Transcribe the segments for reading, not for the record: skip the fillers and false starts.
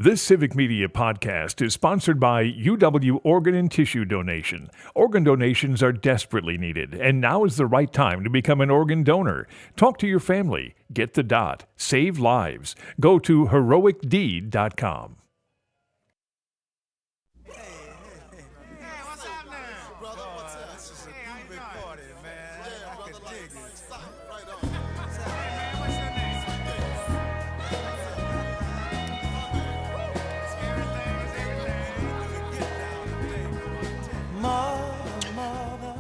This Civic Media podcast is sponsored by UW Organ and Tissue Donation. Organ donations are desperately needed, and now is the right time to become an organ donor. Talk to your family. Get the dot. Save lives. Go to heroicdeed.com.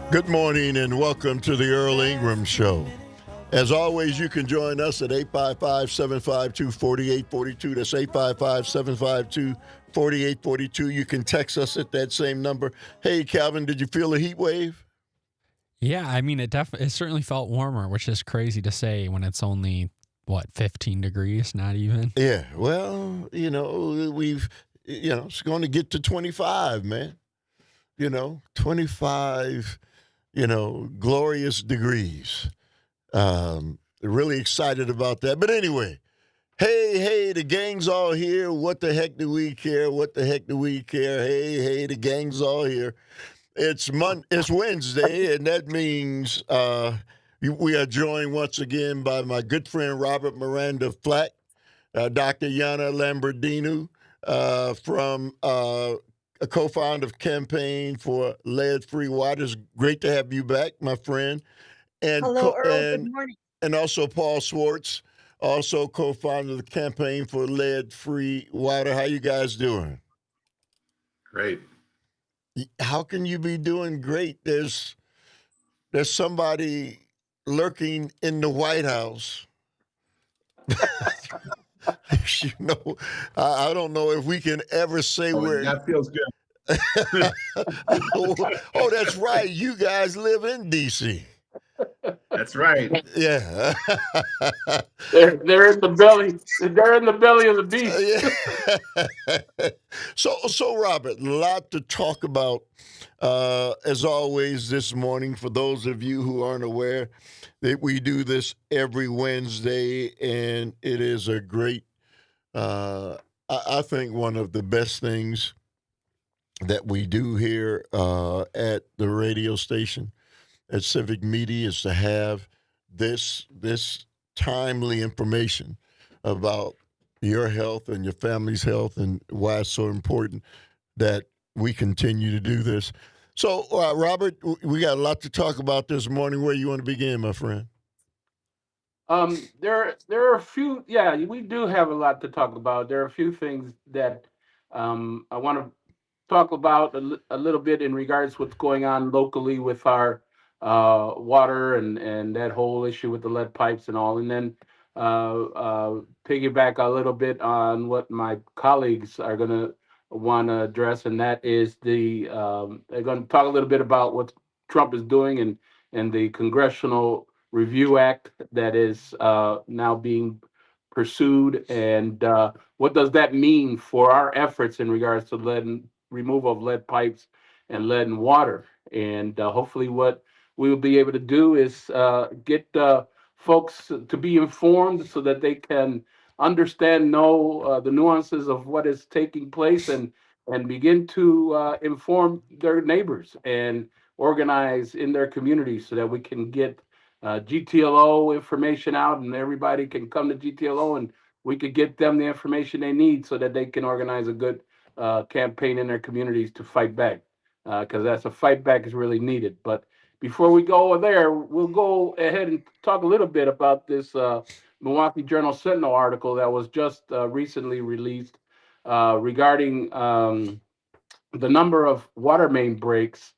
Good morning and welcome to the Earl Ingram Show. As always, you can join us at 855-752-4842. That's 855-752-4842. You can text us at that same number. Hey, Calvin, did you feel a heat wave? Yeah, I mean, it certainly felt warmer, which is crazy to say when it's only, 15 degrees, not even? Yeah, well, it's going to get to 25, man. 25 glorious degrees. Really excited about that. But anyway, hey, the gang's all here. What the heck do we care? Hey, the gang's all here. It's Wednesday, and that means we are joined once again by my good friend Robert Miranda FLAC, Dr. Yanna Lambrinidou from a co-founder of Campaign for Lead-Free Water. It's great to have you back, my friend. And Hello, Earl. Good morning. And also Paul Schwartz, also co-founder of the Campaign for Lead-Free Water. How you guys doing? Great. How can you be doing great? There's somebody lurking in the White House. I don't know if we can ever say where. That feels good. Oh, that's right. You guys live in D.C. That's right. Yeah. They're in the belly. They're in the belly of the beast. Yeah. So Robert, a lot to talk about. As always, this morning, for those of you who aren't aware, that we do this every Wednesday, and it is a great. I think one of the best things that we do here at the radio station at Civic Media is to have this timely information about your health and your family's health and why it's so important that we continue to do this. So, Robert, we got a lot to talk about this morning. Where you want to begin, my friend? There are a few. Yeah, we do have a lot to talk about. There are a few things that I want to talk about a little bit in regards to what's going on locally with our water and that whole issue with the lead pipes and all, and then piggyback a little bit on what my colleagues are going to want to address, and that is they're going to talk a little bit about what Trump is doing and the Congressional Review Act that is now being pursued, and what does that mean for our efforts in regards to removal of lead pipes and lead in water. And hopefully what we will be able to do is get folks to be informed so that they can know the nuances of what is taking place and begin to inform their neighbors and organize in their communities so that we can get GTLO information out and everybody can come to GTLO and we could get them the information they need so that they can organize a good campaign in their communities to fight back, because that's a fight back is really needed. But before we go over there, we'll go ahead and talk a little bit about this Milwaukee Journal Sentinel article that was just recently released regarding the number of water main breaks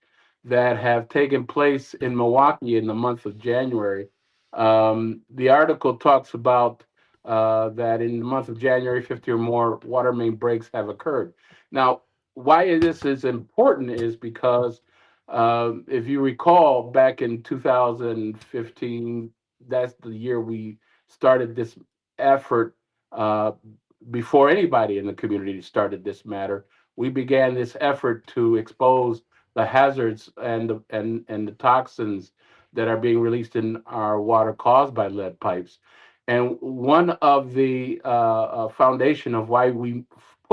that have taken place in Milwaukee in the month of January. The article talks about that in the month of January, 50 or more water main breaks have occurred. Now, why this is important is because if you recall, back in 2015, that's the year we started this effort. Before anybody in the community started this matter, we began this effort to expose the hazards and the toxins that are being released in our water caused by lead pipes. And one of the foundation of why we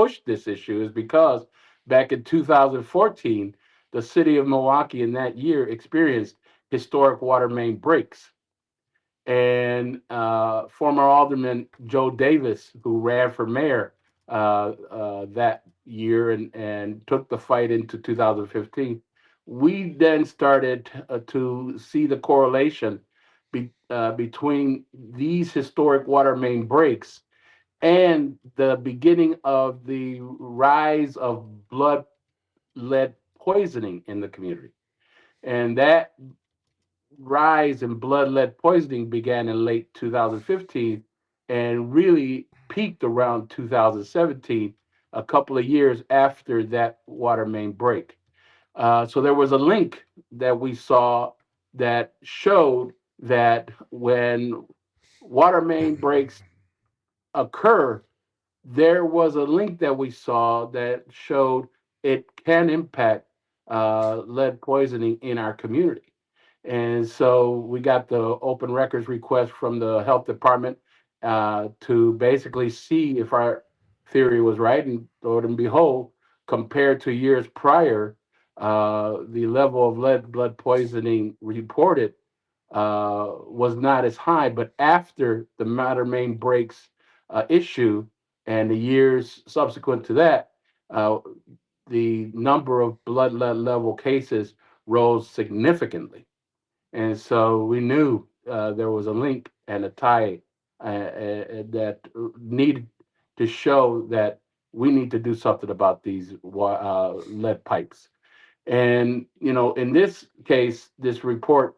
pushed this issue is because back in 2014, the city of Milwaukee in that year experienced historic water main breaks. And former Alderman Joe Davis, who ran for mayor that year and took the fight into 2015, we then started to see the correlation between these historic water main breaks and the beginning of the rise of blood lead poisoning in the community. And that rise in blood lead poisoning began in late 2015 and really peaked around 2017, a couple of years after that water main break. So there was a link that we saw that showed that when water main breaks occur, there was a link that we saw that showed it can impact lead poisoning in our community. And so we got the open records request from the health department to basically see if our theory was right. And lo and behold, compared to years prior, the level of lead blood poisoning reported was not as high. But after the water main breaks issue and the years subsequent to that, the number of blood lead level cases rose significantly. And so we knew there was a link and a tie that needed to show that we need to do something about these lead pipes. And, you know, in this case, this report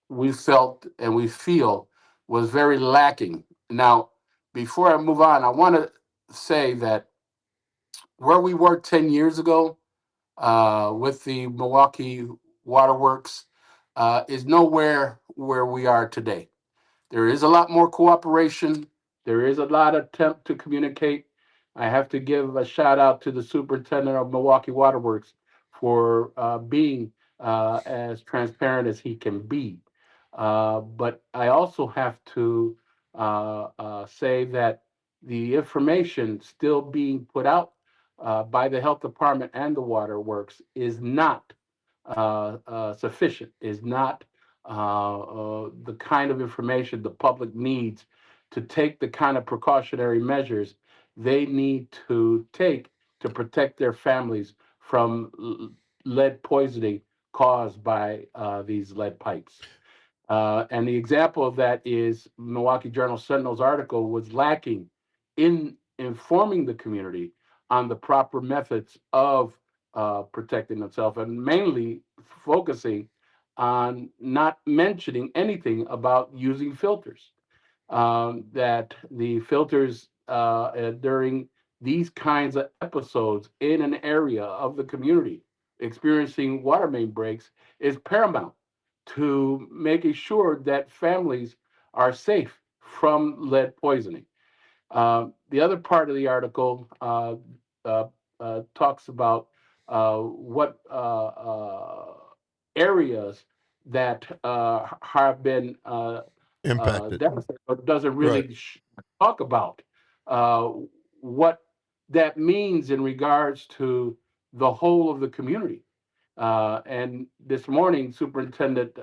we felt and we feel was very lacking. Now, before I move on, I want to say that where we were 10 years ago with the Milwaukee Waterworks is nowhere where we are today. There is a lot more cooperation. There is a lot of attempt to communicate. I have to give a shout out to the superintendent of Milwaukee Waterworks for being as transparent as he can be. But I also have to say that the information still being put out by the health department and the waterworks is not sufficient, is not the kind of information the public needs to take the kind of precautionary measures they need to take to protect their families from lead poisoning caused by these lead pipes. And the example of that is Milwaukee Journal Sentinel's article was lacking in informing the community on the proper methods of protecting themselves, and mainly focusing on not mentioning anything about using filters. That the filters during these kinds of episodes in an area of the community experiencing water main breaks is paramount to making sure that families are safe from lead poisoning. The other part of the article talks about what areas that have been Impacted. devastated, but doesn't really Right. talk about what that means in regards to the whole of the community. And this morning, Superintendent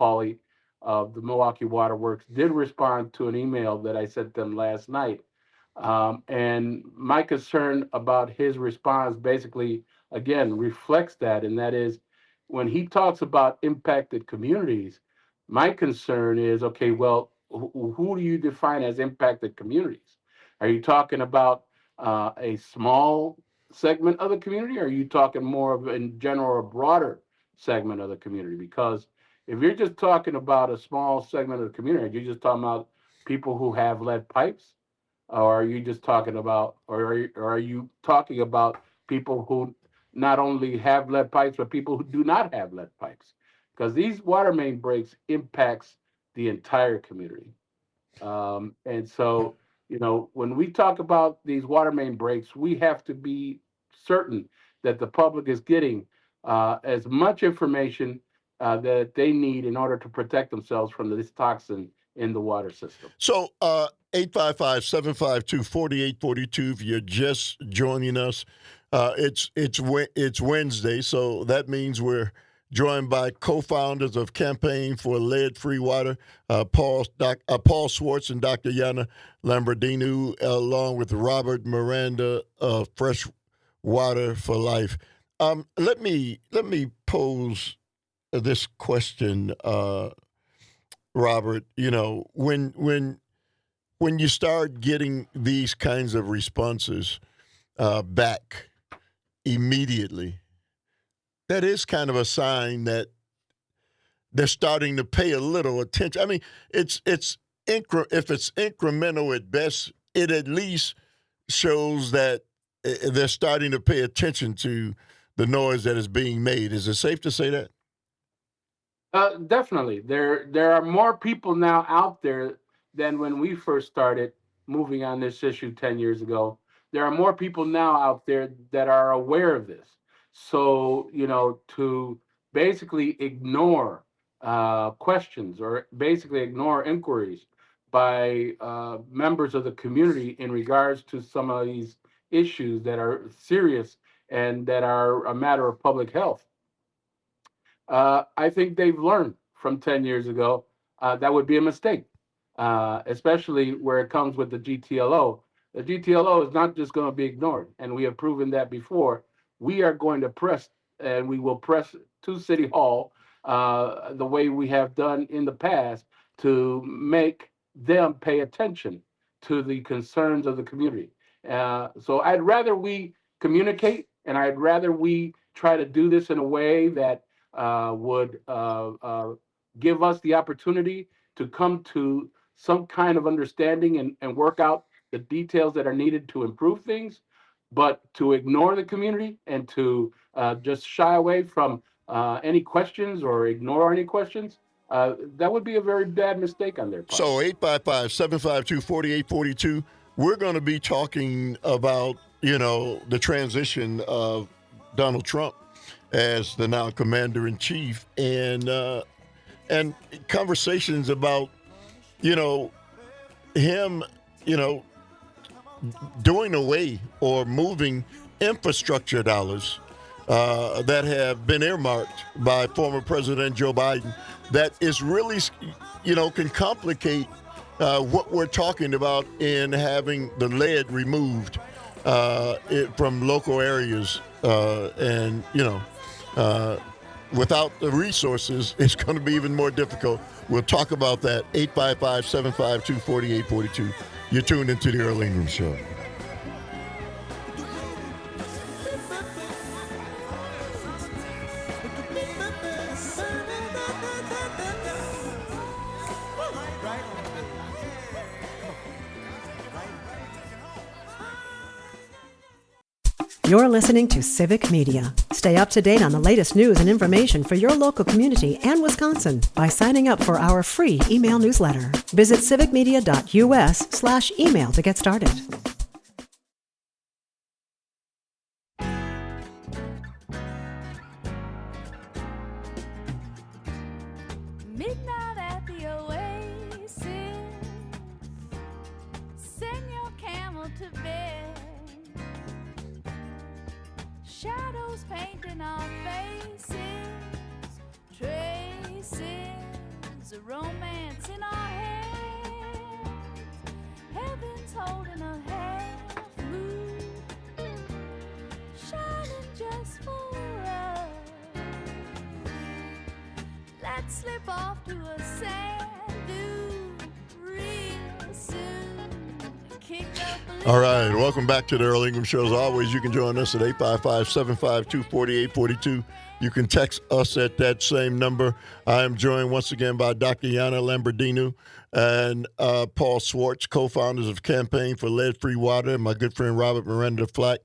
Pauly of the Milwaukee Waterworks did respond to an email that I sent them last night. And my concern about his response basically, again, reflects that, and that is when he talks about impacted communities, my concern is, okay, well, who do you define as impacted communities? Are you talking about a small segment of the community? Or are you talking more of in general, a broader segment of the community? Because if you're just talking about a small segment of the community, are you just talking about people who have lead pipes? Or are you just talking about, or are you talking about people who not only have lead pipes, but people who do not have lead pipes? Because these water main breaks impacts the entire community. And so, you know, when we talk about these water main breaks, we have to be certain that the public is getting as much information that they need in order to protect themselves from this toxin in the water system. So 855-752-4842 if you're just joining us. It's Wednesday, so that means we're joined by co-founders of Campaign for Lead-Free Water, Paul Schwartz and Dr. Yanna Lambrinidou, along with Robert Miranda of Fresh Water for Life. Let me pose this question, Robert. You know, when you start getting these kinds of responses back immediately, that is kind of a sign that they're starting to pay a little attention. I mean, if it's incremental at best, it at least shows that they're starting to pay attention to the noise that is being made. Is it safe to say that? Definitely. There are more people now out there than when we first started moving on this issue 10 years ago. There are more people now out there that are aware of this. So, you know, to basically ignore questions or basically ignore inquiries by members of the community in regards to some of these issues that are serious and that are a matter of public health. I think they've learned from 10 years ago that would be a mistake, especially where it comes with the GTLO. The GTLO is not just going to be ignored, and we have proven that before. We are going to press, and we will press to City Hall the way we have done in the past to make them pay attention to the concerns of the community. So I'd rather we communicate, and I'd rather we try to do this in a way that would give us the opportunity to come to some kind of understanding and work out the details that are needed to improve things. But to ignore the community and to just shy away from any questions or ignore any questions, that would be a very bad mistake on their part. So 855-752-4842, we're going to be talking about, you know, the transition of Donald Trump as the now commander-in-chief and conversations about, you know, him, you know, doing away or moving infrastructure dollars that have been earmarked by former President Joe Biden that is really, you know, can complicate what we're talking about in having the lead removed from local areas. And, you know, without the resources, it's going to be even more difficult. We'll talk about that. 855-752-4842. You're tuned into the Earl Ingram Show. You're listening to Civic Media. Stay up to date on the latest news and information for your local community and Wisconsin by signing up for our free email newsletter. Visit civicmedia.us/email to get started. Midnight at the Oasis. Send your camel to bed. Shadows painting our faces, traces of romance in our hands. Heaven's holding a half moon, shining just for us. Let's slip off to a sand dune real soon. Kick up a All right, welcome back to the Earl Ingram Show. As always, you can join us at 855-752-4842. You can text us at that same number. I am joined once again by Dr. Yanna Lambrinidou and Paul Schwartz, co-founders of Campaign for Lead-Free Water, and my good friend Robert Miranda of FLAC.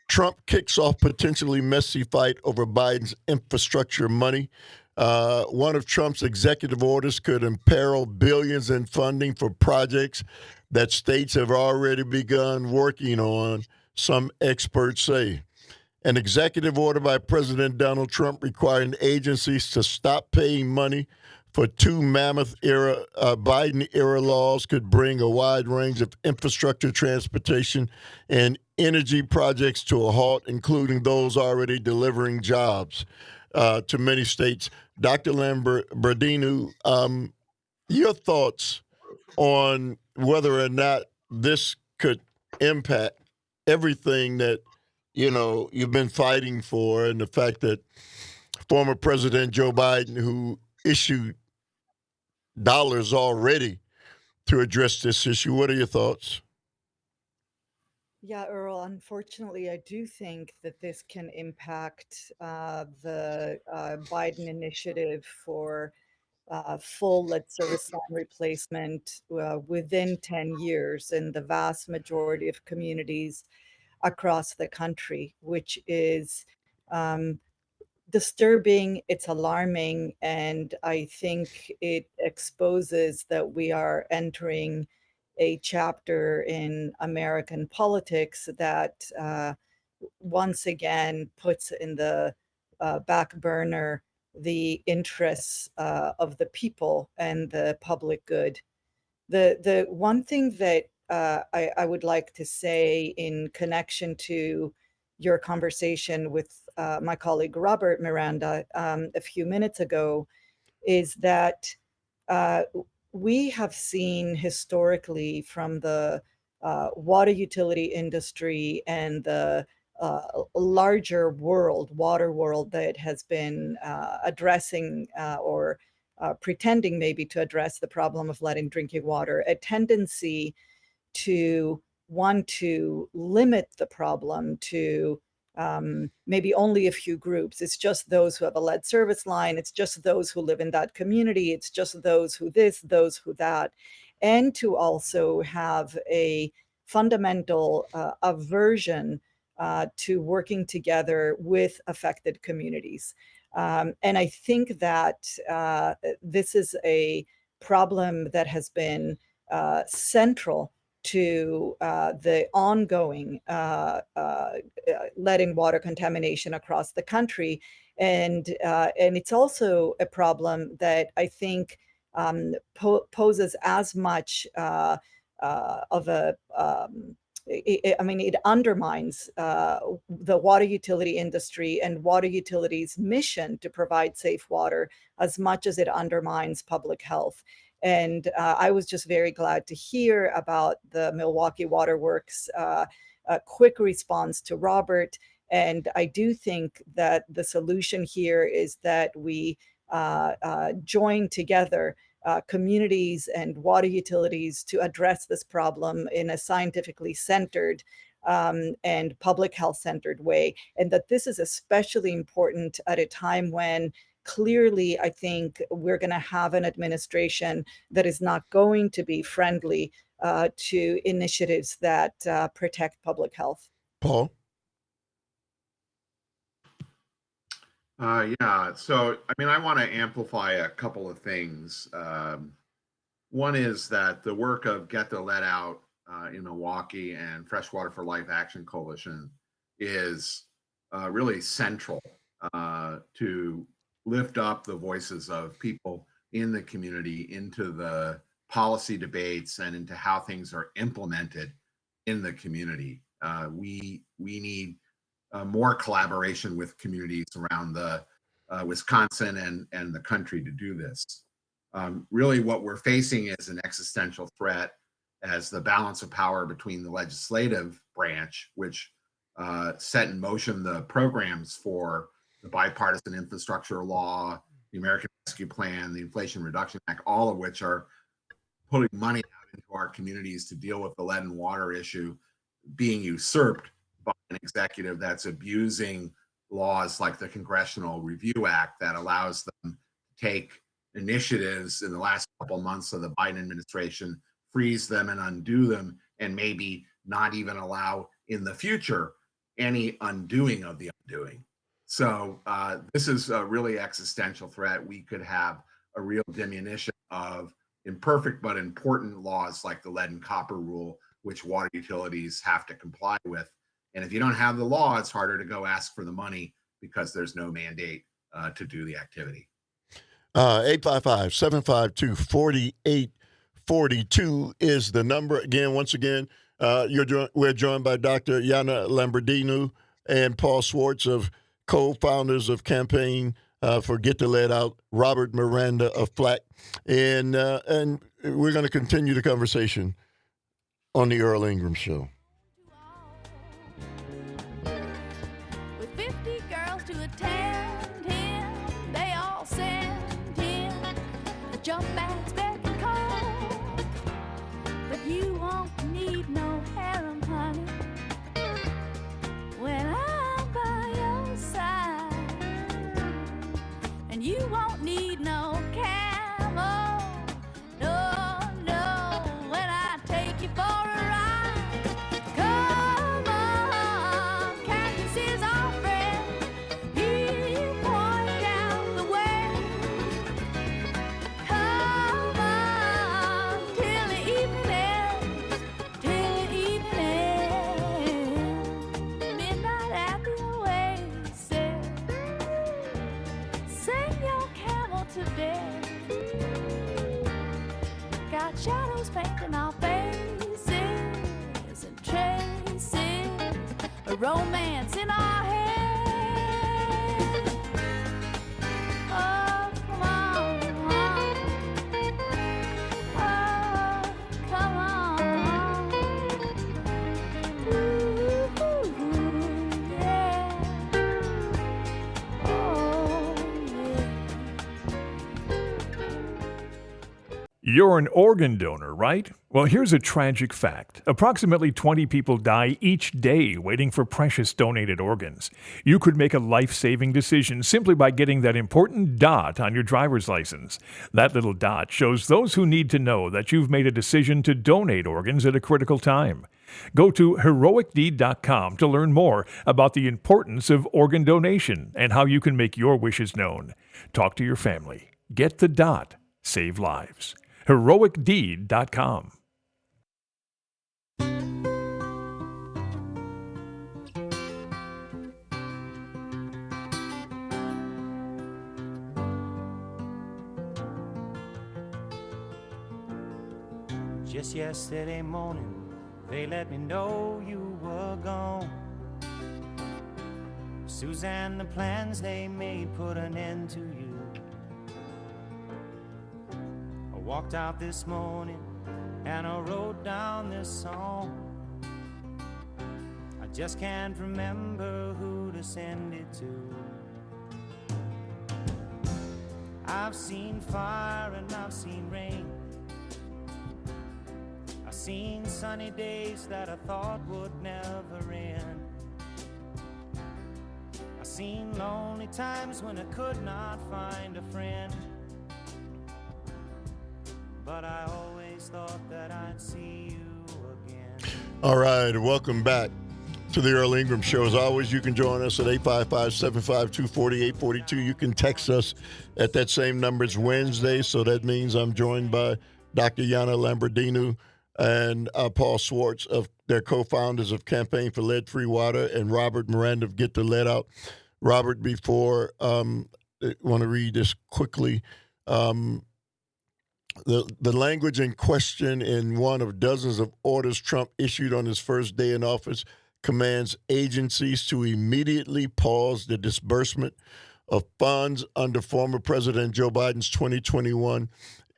Trump kicks off potentially messy fight over Biden's infrastructure money. One of Trump's executive orders could imperil billions in funding for projects that states have already begun working on, some experts say. An executive order by President Donald Trump requiring agencies to stop paying money for two mammoth era Biden era laws could bring a wide range of infrastructure, transportation, and energy projects to a halt, including those already delivering jobs to many states. Dr. Lambrinidou, your thoughts on whether or not this could impact everything that you've been fighting for, and the fact that former President Joe Biden, who issued dollars already to address this issue. What are your thoughts? Yeah, Earl, unfortunately, I do think that this can impact the Biden initiative for full lead service line replacement within 10 years in the vast majority of communities across the country, which is um, disturbing, it's alarming, and I think it exposes that we are entering a chapter in American politics that once again puts in the back burner the interests of the people and the public good. The one thing that I would like to say in connection to your conversation with my colleague Robert Miranda a few minutes ago is that uh, we have seen historically from the water utility industry and the larger world, water world that has been addressing or pretending maybe to address the problem of lead in drinking water, a tendency to want to limit the problem to maybe only a few groups. It's just those who have a lead service line. It's just those who live in that community. It's just those who this, those who that. And to also have a fundamental aversion to working together with affected communities. And I think that this is a problem that has been central to the ongoing lead and water contamination across the country, and it's also a problem that I think poses as much of a I mean, it undermines the water utility industry and water utilities' mission to provide safe water as much as it undermines public health. And I was just very glad to hear about the Milwaukee Water Works quick response to Robert. And I do think that the solution here is that we join together communities and water utilities to address this problem in a scientifically centered and public health centered way. And that this is especially important at a time when clearly I think we're going to have an administration that is not going to be friendly to initiatives that protect public health. Paul? Yeah, so I mean, I want to amplify a couple of things. One is that the work of Get the Lead Out in Milwaukee and Freshwater for Life Action Coalition is really central to lift up the voices of people in the community into the policy debates and into how things are implemented in the community. We need more collaboration with communities around the Wisconsin and the country to do this. Really what we're facing is an existential threat as the balance of power between the legislative branch, which set in motion the programs for the bipartisan infrastructure law, the American Rescue Plan, the Inflation Reduction Act, all of which are putting money out into our communities to deal with the lead and water issue, being usurped by an executive that's abusing laws like the Congressional Review Act that allows them to take initiatives in the last couple of months of the Biden administration, freeze them and undo them, and maybe not even allow in the future any undoing of the undoing. So this is a really existential threat. We could have a real diminution of imperfect but important laws like the lead and copper rule, which water utilities have to comply with. And if you don't have the law, it's harder to go ask for the money because there's no mandate to do the activity. 855-752-4842 is the number. Again, once again, we're joined by Dr. Yanna Lambrinidou and Paul Schwartz, of co-founders of Campaign for Get the Lead Out, Robert Miranda of FLAC. And we're going to continue the conversation on the Earl Ingram Show. With 50 girls to attend him, they all send him the jump bags back and call. But you won't need no harem, honey, when I'm by your side. And you won't need no camel, no, no, when I take you for a ride. Come on, Cactus is our friend. He'll point out the way. Come on, till the evening ends, till the evening ends. Midnight at the oasis, sing your camel to death. Got shadows painting our faces and traces of romance in our head. Oh, come on. Oh, come on. Ooh, yeah. Oh, yeah. You're an organ donor, right? Well, here's a tragic fact. Approximately 20 people die each day waiting for precious donated organs. You could make a life-saving decision simply by getting that important dot on your driver's license. That little dot shows those who need to know that you've made a decision to donate organs at a critical time. Go to heroicdeed.com to learn more about the importance of organ donation and how you can make your wishes known. Talk to your family. Get the dot. Save lives. heroicdeed.com. Just yesterday morning, they let me know you were gone. Suzanne, the plans they made put an end to you. I walked out this morning and I wrote down this song. I just can't remember who to send it to. I've seen fire and I've seen rain. I've seen sunny days that I thought would never end. I've seen lonely times when I could not find a friend. But I always thought that I'd see you again. All right, welcome back to the Earl Ingram Show. As always, you can join us at 855-752-4842. You can text us at that same number. It's Wednesday, so that means I'm joined by Dr. Yanna Lambrinidou and Paul Schwartz, of their co-founders of Campaign for Lead-Free Water, and Robert Miranda of Get the Lead Out. Robert, before I want to read this quickly. The language in question in one of dozens of orders Trump issued on his first day in office commands agencies to immediately pause the disbursement of funds under former President Joe Biden's 2021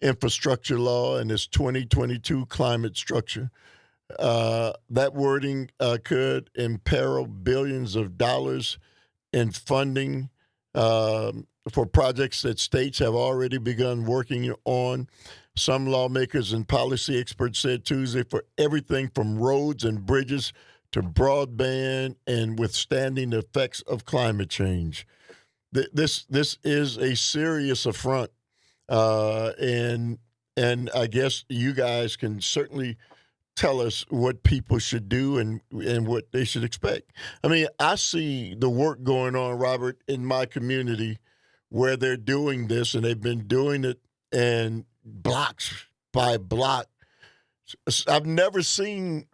infrastructure law and his 2022 climate structure. That wording could imperil billions of dollars in funding for projects that states have already begun working on. Some lawmakers and policy experts said Tuesday for everything from roads and bridges to broadband and withstanding the effects of climate change. This is a serious affront, and I guess you guys can certainly tell us what people should do and what they should expect. I mean, I see the work going on, Robert, in my community where they're doing this, and they've been doing it in blocks by block. I've never seen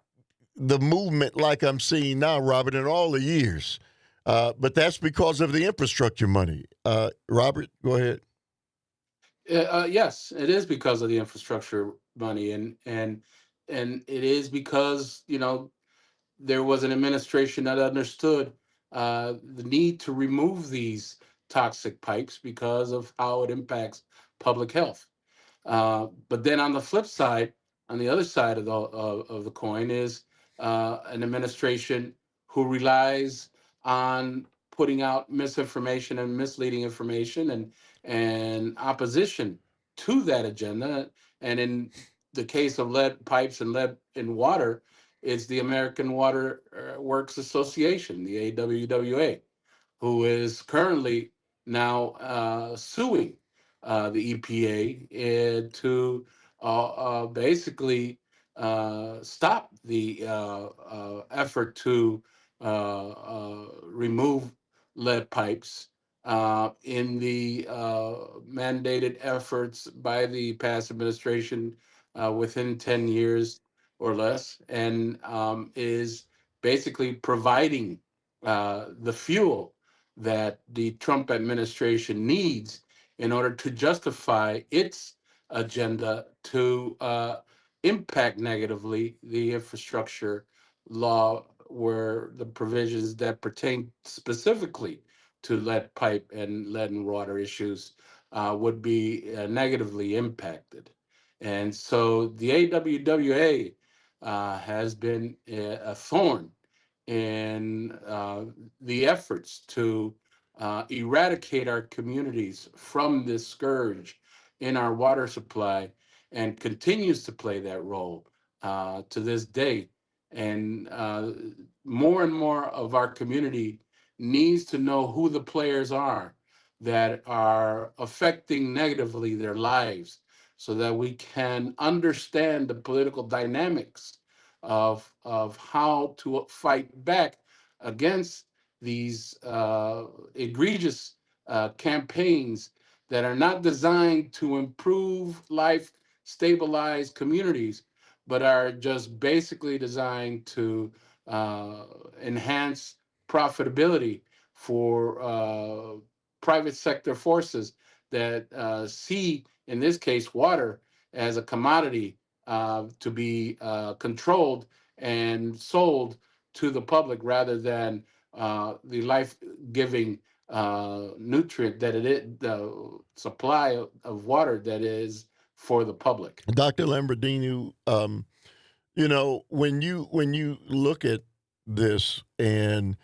the movement like I'm seeing now, Robert, in all the years. But that's because of the infrastructure money. Robert, go ahead. Yes, it is because of the infrastructure money, and it is because there was an administration that understood the need to remove these toxic pipes because of how it impacts public health. But then on the flip side, on the other side of the coin is an administration who relies on putting out misinformation and misleading information and opposition to that agenda. And in the case of lead pipes and lead in water, it's the American Water Works Association, the AWWA, who is currently now suing the EPA to basically stop the effort to remove lead pipes in the mandated efforts by the past administration within 10 years or less, and is basically providing the fuel that the Trump administration needs in order to justify its agenda to impact negatively the infrastructure law, where the provisions that pertain specifically to lead pipe and lead and water issues would be negatively impacted. And so the AWWA has been a thorn in the efforts to eradicate our communities from this scourge in our water supply, and continues to play that role to this day. And more of our community needs to know who the players are that are affecting negatively their lives, so that we can understand the political dynamics of how to fight back against these egregious campaigns that are not designed to improve life, stabilize communities, but are just basically designed to enhance profitability for private sector forces that see, in this case, water as a commodity to be controlled and sold to the public, rather than the life-giving nutrient that it is, the supply of water that is for the public. Dr. Lambrinidou, when you look at this and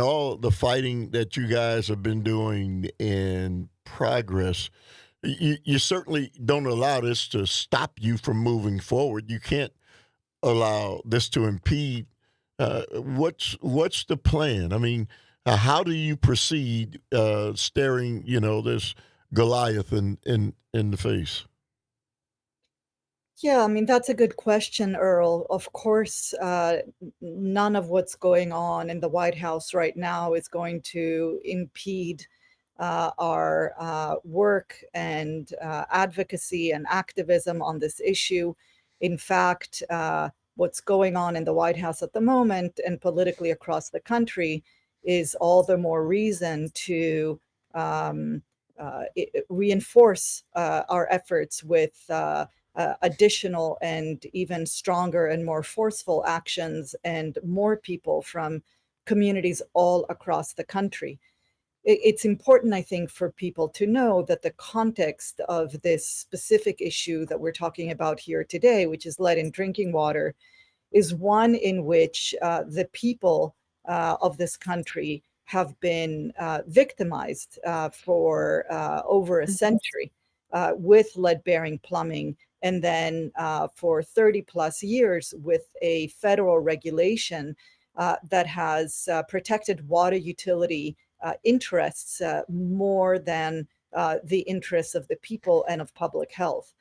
all the fighting that you guys have been doing in progress, you certainly don't allow this to stop you from moving forward. You can't allow this to impede. What's the plan? I mean, how do you proceed staring, this Goliath in the face? Yeah, I mean, that's a good question, Earl. Of course, none of what's going on in the White House right now is going to impede our work and advocacy and activism on this issue. In fact, what's going on in the White House at the moment and politically across the country is all the more reason to reinforce our efforts with additional and even stronger and more forceful actions, and more people from communities all across the country. It's important, I think, for people to know that the context of this specific issue that we're talking about here today, which is lead in drinking water, is one in which the people of this country have been victimized for over a century with lead-bearing plumbing, and then for 30 plus years with a federal regulation that has protected water utility interests more than the interests of the people and of public health.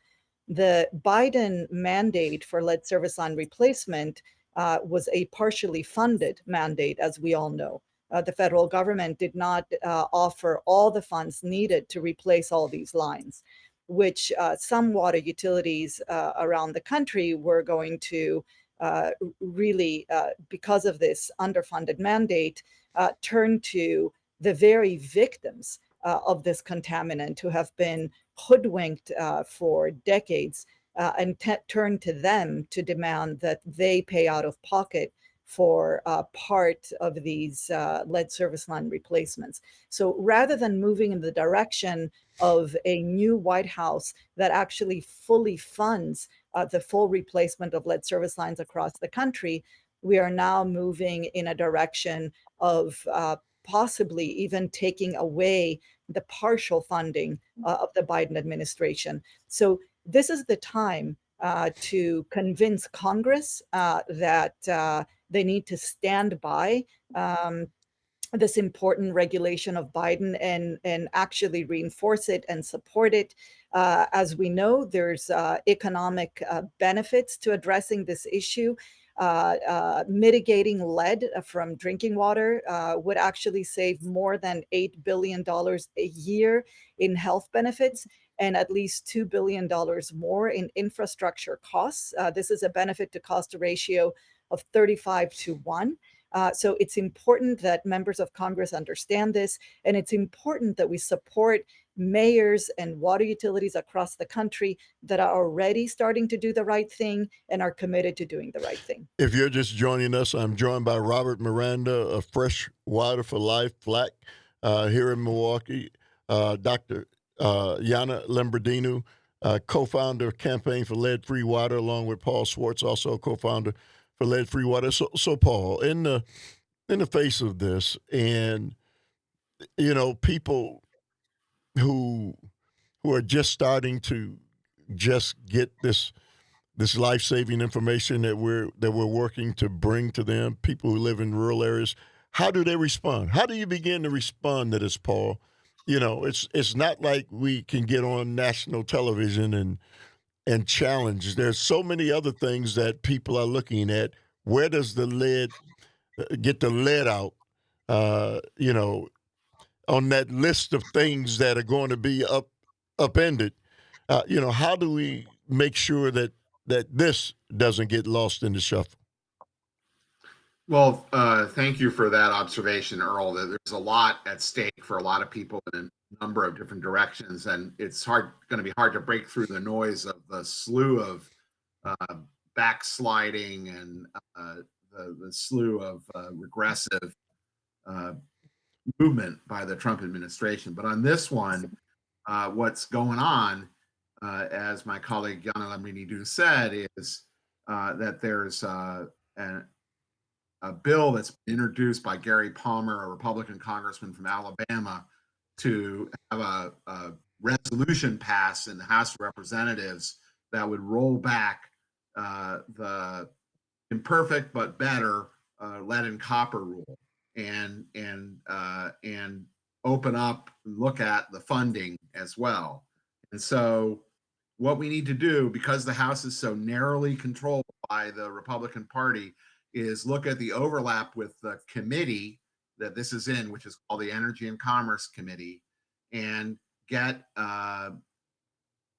The Biden mandate for lead service line replacement was a partially funded mandate, as we all know. The federal government did not offer all the funds needed to replace all these lines, which some water utilities around the country were going to really, because of this underfunded mandate, turn to the very victims of this contaminant, who have been hoodwinked for decades, and turn to them to demand that they pay out of pocket for part of these lead service line replacements. So rather than moving in the direction of a new White House that actually fully funds the full replacement of lead service lines across the country, we are now moving in a direction of possibly even taking away the partial funding of the Biden administration. So this is the time to convince Congress that they need to stand by this important regulation of Biden and actually reinforce it and support it. As we know, there's economic benefits to addressing this issue. Mitigating lead from drinking water would actually save more than $8 billion a year in health benefits and at least $2 billion more in infrastructure costs. This is a benefit to cost ratio of 35-1. So it's important that members of Congress understand this, and it's important that we support mayors and water utilities across the country that are already starting to do the right thing and are committed to doing the right thing. If you're just joining us, I'm joined by Robert Miranda of Fresh Water for Life, FLAC, here in Milwaukee. Dr. Yanna Lambrinidou, co-founder of Campaign for Lead-Free Water, along with Paul Schwartz, also co-founder for Lead-Free Water. So Paul, in the face of this, and people who are just starting to just get this life-saving information that we're working to bring to them, people who live in rural areas, how do they respond? How do you begin to respond to this, Paul? It's not like we can get on national television and challenge. There's so many other things that people are looking at. Where does the lead get the lead out? On that list of things that are going to be upended. How do we make sure that this doesn't get lost in the shuffle? Well, thank you for that observation, Earl. That there's a lot at stake for a lot of people in a number of different directions, and it's going to be hard to break through the noise of the slew of backsliding and the slew of regressive movement by the Trump administration. But on this one, what's going on, as my colleague Yanna Lambrinidou said, is that there's a bill that's been introduced by Gary Palmer, a Republican congressman from Alabama, to have a resolution passed in the House of Representatives that would roll back the imperfect but better lead and copper rule and open up and look at the funding as well. And so what we need to do, because the House is so narrowly controlled by the Republican Party, is look at the overlap with the committee that this is in, which is called the Energy and Commerce Committee, and get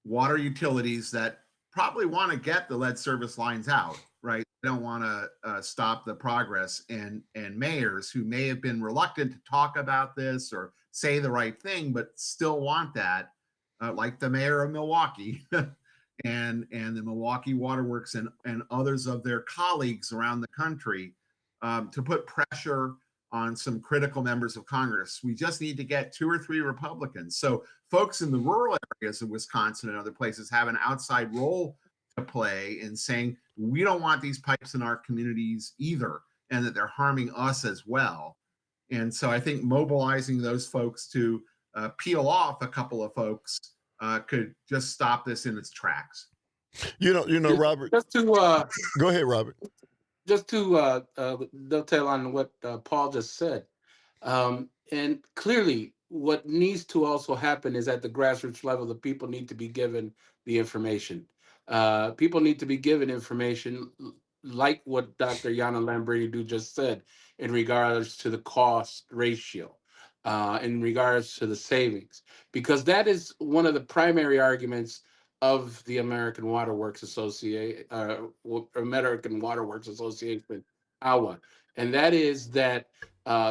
water utilities that probably want to get the lead service lines out, right? They don't want to stop the progress, and mayors who may have been reluctant to talk about this or say the right thing, but still want that, like the mayor of Milwaukee and the Milwaukee Waterworks and others of their colleagues around the country, to put pressure on some critical members of Congress. We just need to get 2 or 3 Republicans. So folks in the rural areas of Wisconsin and other places have an outside role to play in saying, we don't want these pipes in our communities either, and that they're harming us as well. And so I think mobilizing those folks to peel off a couple of folks could just stop this in its tracks. Robert. Just to go ahead, Robert. Just to dovetail on what Paul just said, and clearly, what needs to also happen is at the grassroots level, the people need to be given the information. People need to be given information like what Dr. Yanna Lambrinidou just said in regards to the cost ratio, in regards to the savings, because that is one of the primary arguments of the American Waterworks Association, AWA, and that is that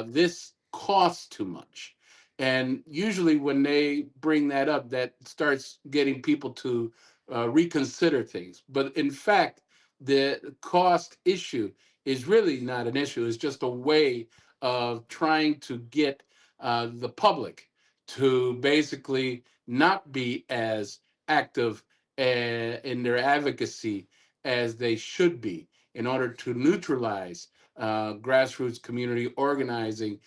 this costs too much. And usually when they bring that up, that starts getting people to reconsider things. But in fact, the cost issue is really not an issue. It's just a way of trying to get the public to basically not be as active in their advocacy as they should be in order to neutralize grassroots community organizing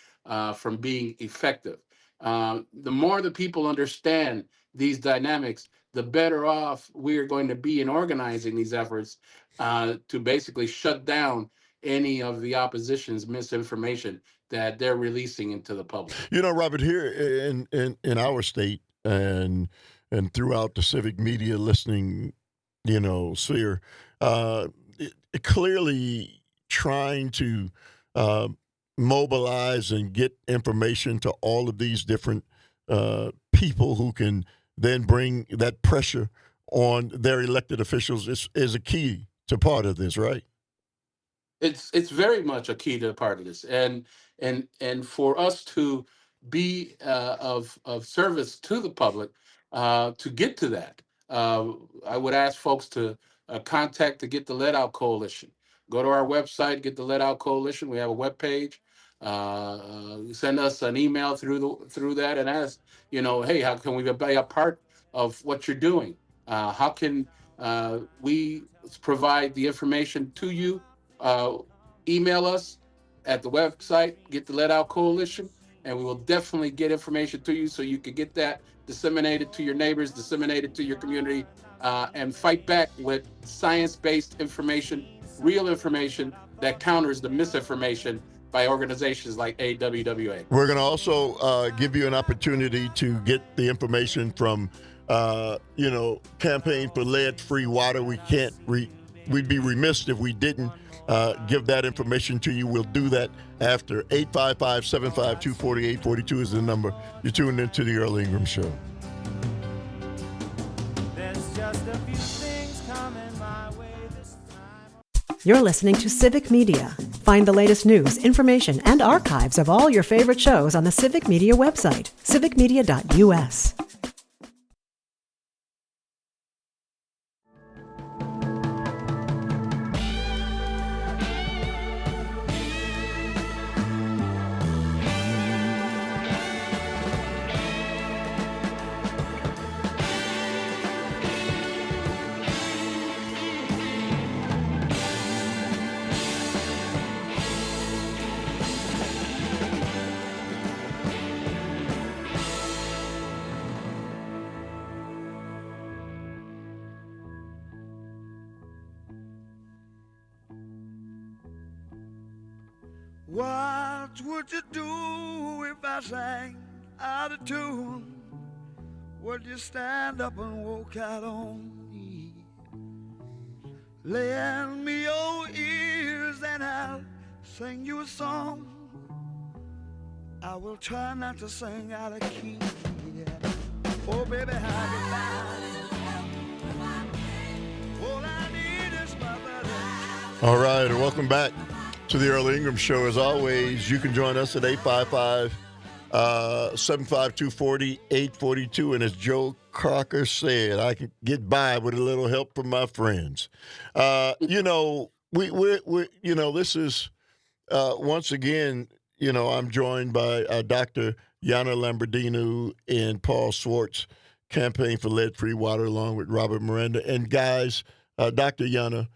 from being effective. The more the people understand these dynamics, the better off we're going to be in organizing these efforts to basically shut down any of the opposition's misinformation that they're releasing into the public. You know, Robert, here in our state and throughout the civic media listening, sphere, clearly trying to mobilize and get information to all of these different people who can then bring that pressure on their elected officials is a key to part of this, right? It's very much a key to part of this, and for us to be of service to the public to get to that, I would ask folks to contact the Get the Lead Out Coalition. Go to our website, Get the Lead Out Coalition. We have a webpage. Send us an email through that and ask, hey, how can we be a part of what you're doing? How can we provide the information to you? Email us at the website, Get the Lead Out Coalition, and we will definitely get information to you so you can get that disseminated to your neighbors, disseminated to your community, and fight back with science-based information, real information that counters the misinformation by organizations like AWWA. We're going to also give you an opportunity to get the information from, Campaign for Lead-Free Water. We'd be remiss if we didn't give that information to you. We'll do that after. 855-752-4842 is the number. You're tuned into the Earl Ingram Show. There's just a few things coming my way this time. You're listening to Civic Media. Find the latest news, information, and archives of all your favorite shows on the Civic Media website, civicmedia.us. What would you do if I sang out of tune? Would you stand up and walk out on me? Lend me your ears and I'll sing you a song. I will try not to sing out of key. Oh, baby, how you all I need is my buddy. All right, and welcome back to the Earl Ingram Show. As always, you can join us at 855-752-4842. And as Joe Crocker said, I can get by with a little help from my friends. This is once again, I'm joined by Dr. Yanna Lambrinidou and Paul Schwartz, Campaign for Lead-Free Water, along with Robert Miranda. And guys, Dr. Yanna,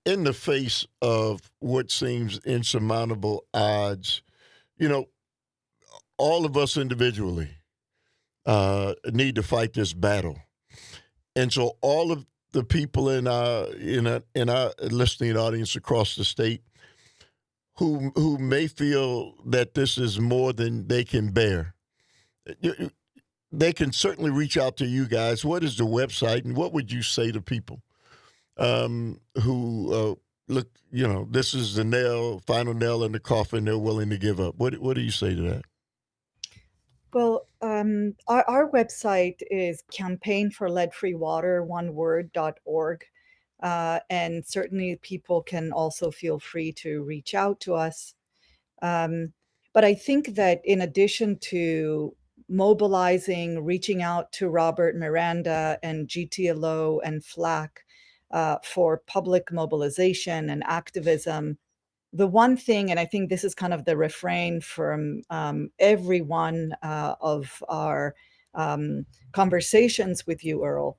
in the face of what seems insurmountable odds, all of us individually need to fight this battle. And so all of the people in our listening audience across the state who may feel that this is more than they can bear, they can certainly reach out to you guys. What is the website, and what would you say to people who look, this is the final nail in the coffin they're willing to give up? What do you say to that? Well, our website is campaignforleadfreewater.org. And certainly people can also feel free to reach out to us. But I think that in addition to mobilizing, reaching out to Robert, Miranda, and GTLO and FLAC for public mobilization and activism, the one thing, and I think this is kind of the refrain from every one of our conversations with you, Earl,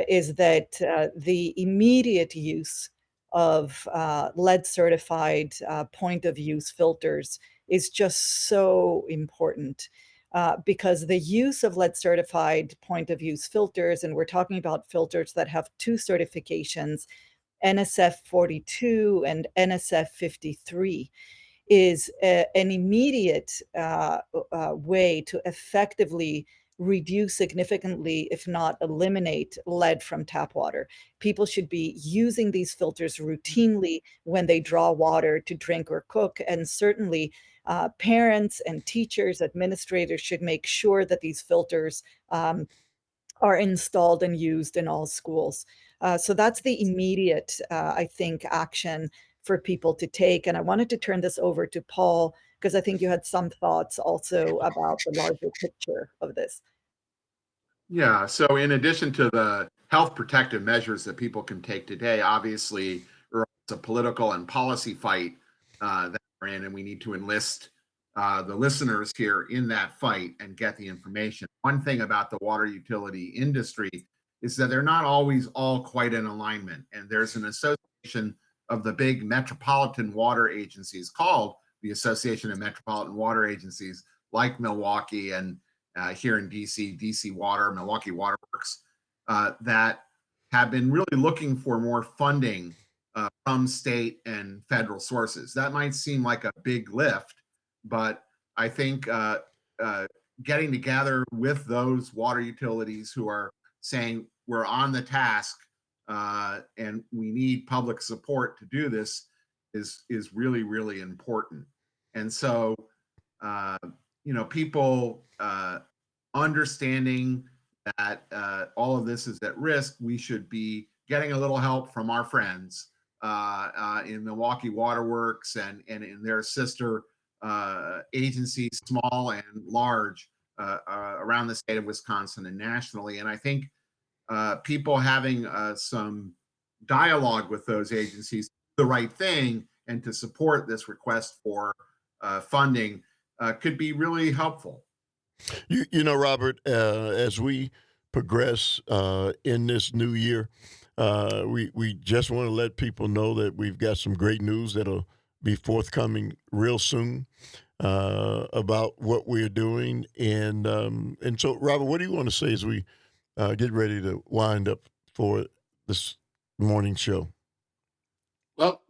is that the immediate use of lead certified point of use filters is just so important. Because the use of lead certified point of use filters, and we're talking about filters that have 2 certifications, NSF 42 and NSF 53, is an immediate way to effectively reduce significantly, if not eliminate, lead from tap water. People should be using these filters routinely when they draw water to drink or cook, and certainly parents and teachers, administrators should make sure that these filters are installed and used in all schools. So that's the immediate, I think, action for people to take. And I wanted to turn this over to Paul, because I think you had some thoughts also about the larger picture of this. Yeah, so in addition to the health protective measures that people can take today, obviously, it's a political and policy fight that we're in, and we need to enlist the listeners here in that fight and get the information. One thing about the water utility industry is that they're not always all quite in alignment, and there's an association of the big metropolitan water agencies called the Association of Metropolitan Water Agencies, like Milwaukee and here in DC Water, Milwaukee Water Works, that have been really looking for more funding from state and federal sources. That might seem like a big lift, but I think getting together with those water utilities who are saying we're on the task and we need public support to do this is really, really important. And so, people understanding that all of this is at risk, we should be getting a little help from our friends in Milwaukee Water Works and in their sister agencies, small and large, around the state of Wisconsin and nationally. And I think people having some dialogue with those agencies, the right thing, and to support this request for funding could be really helpful. You know, Robert, as we progress in this new year, we just want to let people know that we've got some great news that'll be forthcoming real soon about what we're doing. And so, Robert, what do you want to say as we get ready to wind up for this morning show? Well,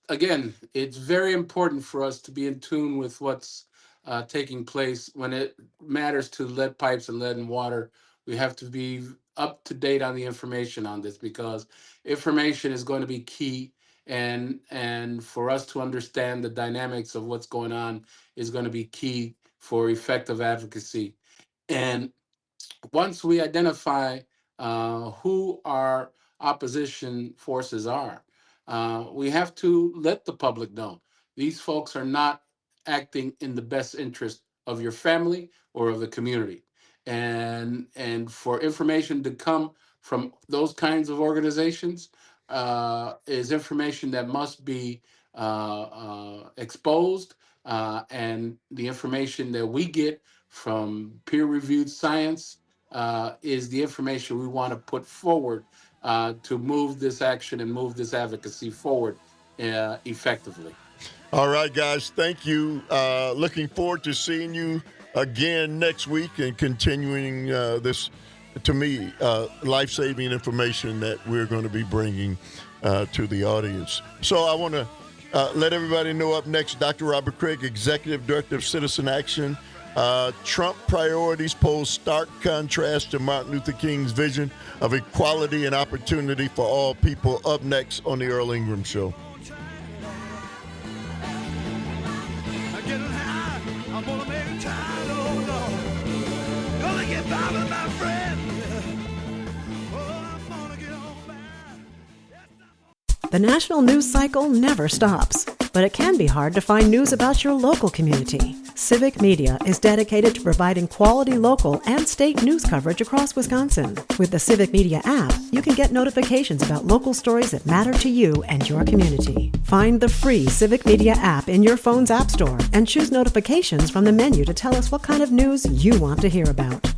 again, it's very important for us to be in tune with what's taking place when it matters to lead pipes and lead in water. We have to be up to date on the information on this, because information is going to be key, and for us to understand the dynamics of what's going on is going to be key for effective advocacy. And once we identify who our opposition forces are, we have to let the public know these folks are not acting in the best interest of your family or of the community. And for information to come from those kinds of organizations is information that must be exposed, and the information that we get from peer-reviewed science is the information we want to put forward to move this action and move this advocacy forward effectively. All right, guys, thank you. Looking forward to seeing you again next week and continuing this, to me, life-saving information that we're going to be bringing to the audience. So I want to let everybody know up next, Dr. Robert Craig, Executive Director of Citizen Action. Trump priorities pose stark contrast to Martin Luther King's vision of equality and opportunity for all people. Up next on the Earl Ingram Show. The national news cycle never stops. but it can be hard to find news about your local community. Civic Media is dedicated to providing quality local and state news coverage across Wisconsin. With the Civic Media app, you can get notifications about local stories that matter to you and your community. Find the free Civic Media app in your phone's app store and choose notifications from the menu to tell us what kind of news you want to hear about.